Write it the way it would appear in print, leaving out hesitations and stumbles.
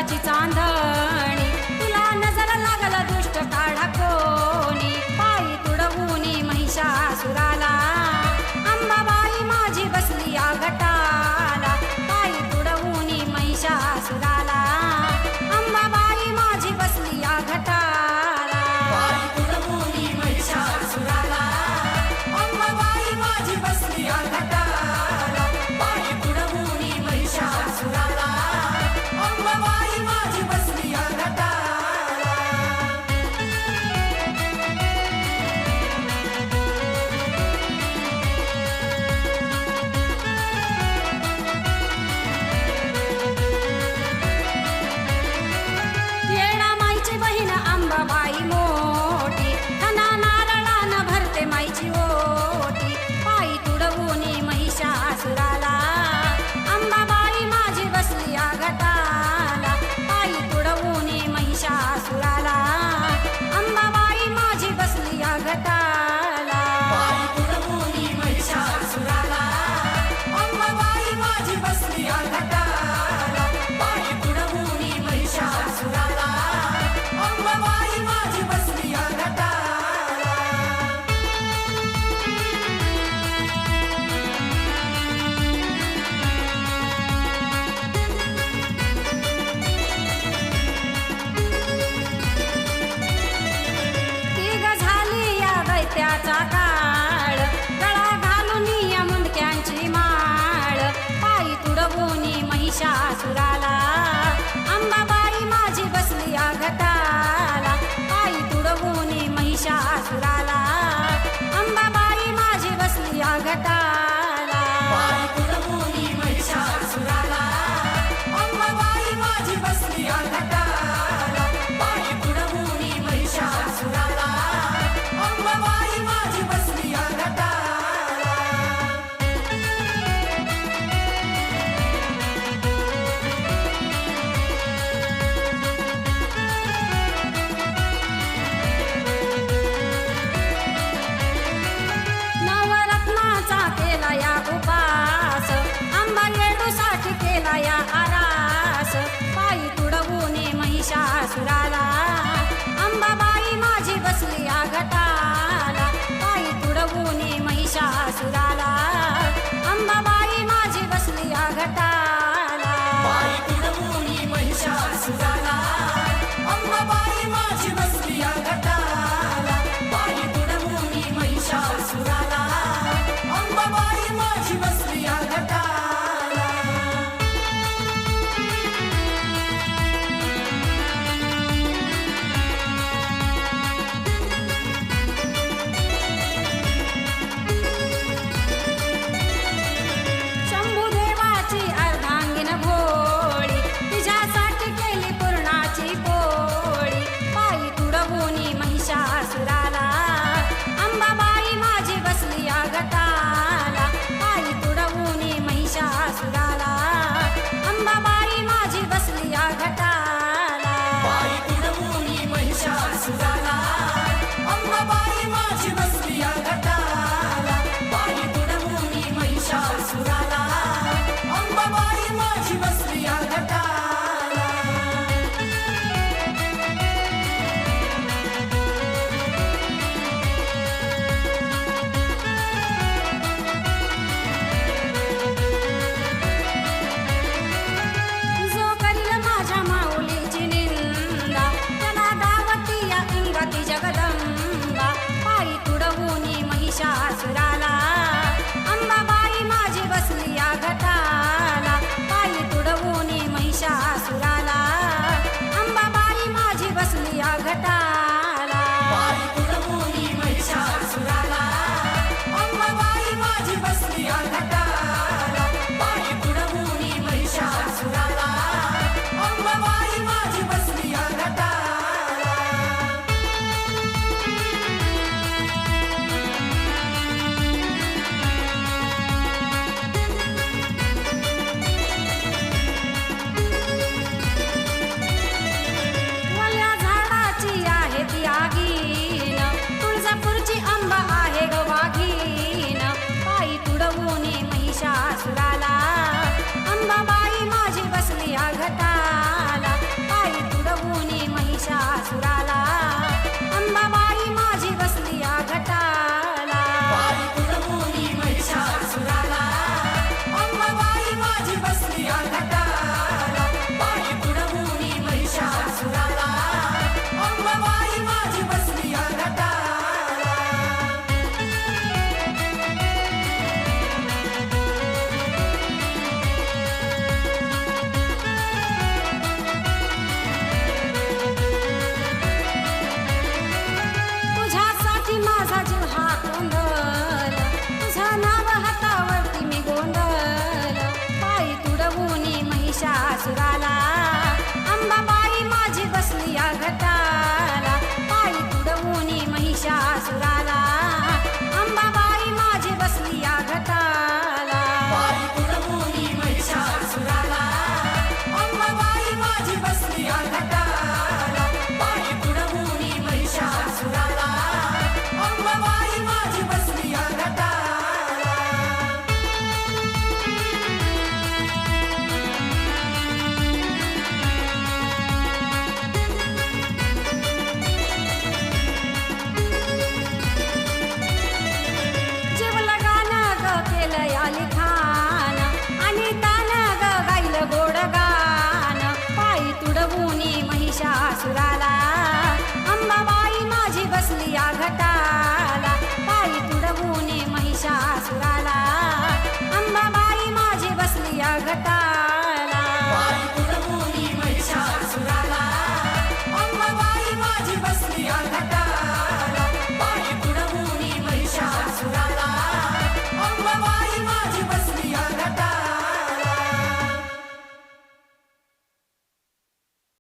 अंगाची चांदणी, तुला नजर लागल दुष्ट काढा कोणी, पायी तुडवूनी महिषासुराला, अंबाबाई माझी बसली या घटाला, पायी तुडवूनी महिषासुराला, अंबाबाई माझी बसली या घटाला, पायी तुडवूनी महिषासुराला, अंबाबाई माझी बसली या घटाला, पायी तुडवूनी महिषासुराला, अंबाबाई माझी बसली या घटाला. येणा माईची बहीण अंबाबाई मोठी, धना नारळानं भरते माईची ओटी, पायी तुडवूनी महिषासुराला, अंबाबाई माझी बसली या घटाला, पायी तुडवूनी महिषासुराला, अंबाबाई माझी बसली या घटाला, पायी तुडवूनी महिषासुराला, अंबाबाई माझी बसली या घटाला, पायी तुडवूनी महिषासुराला, अंबाबाई माझी बसली या घटाला. तिघ झाली या दैत्याचा काळ, गळा घालून या मुंडक्यांची माळ, पायी तुडवूनी महिषासुराला, अंबाबाई माझी बसली या घटाला, पायी तुडवूनी महिषासुराला, अंबाबाई माझी बसली या घटाला, पायी तुडवूनी महिषासुराला, अंबाबाई माझी बसली या घटाला, पायी तुडवूनी महिषासुराला, अंबाबाई माझी बसली या घटाला. नवरत्नाचा केला या उपास, अंबा येडूसाठी केला या आरास, पायी तुडवूनी महिषासुराला, अंबाबाई माझी बसली या घटाला, पायी तुडवूनी महिषासुराला, अंबाबाई माझी बसली या घटाला, पायी तुडवूनी महिषासुराला, अंबाबाई माझी बसली या घटाला, पायी तुडवूनी महिषासुराला, अंबाबाई माझी बसली या घटाला. शंभुदेवाची अर्धांगिन भोळी, तिच्यासाठी केली पुरणाची पोळी, पायी तुडवूनी महिषासुराला, अंबाबाई माझी बसली या घटाला, पायी तुडवूनी महिषासुराला, अंबाबाई माझी बसली या घटाला, पायी तुडवूनी महिषासुराला, अंबाबाई माझी बसली या घटाला, पायी तुडवूनी महिषासुराला, अंबाबाई माझी बसली या घटाला. जो करील माझ्या माऊलीची निंदा, त्याला दावती या इंगती जगदंबा, पायी तुडवूनी महिषासुराला, अंबाबाई माझी बसली या घटाला, पायी तुडवूनी महिषासुराला, अंबाबाई माझी बसली या घटाला, पायी तुडवूनी महिषासुराला, अंबाबाई माझी बसली या घटाला, पायी तुडवूनी महिषासुराला, अंबाबाई माझी बसली या घटाला. वल्या झाडाची आहे ती आगीन, तुळजापूरची अंबा आहे ग वाघीन, पायी तुडवूनी विठ्ठल या लिखा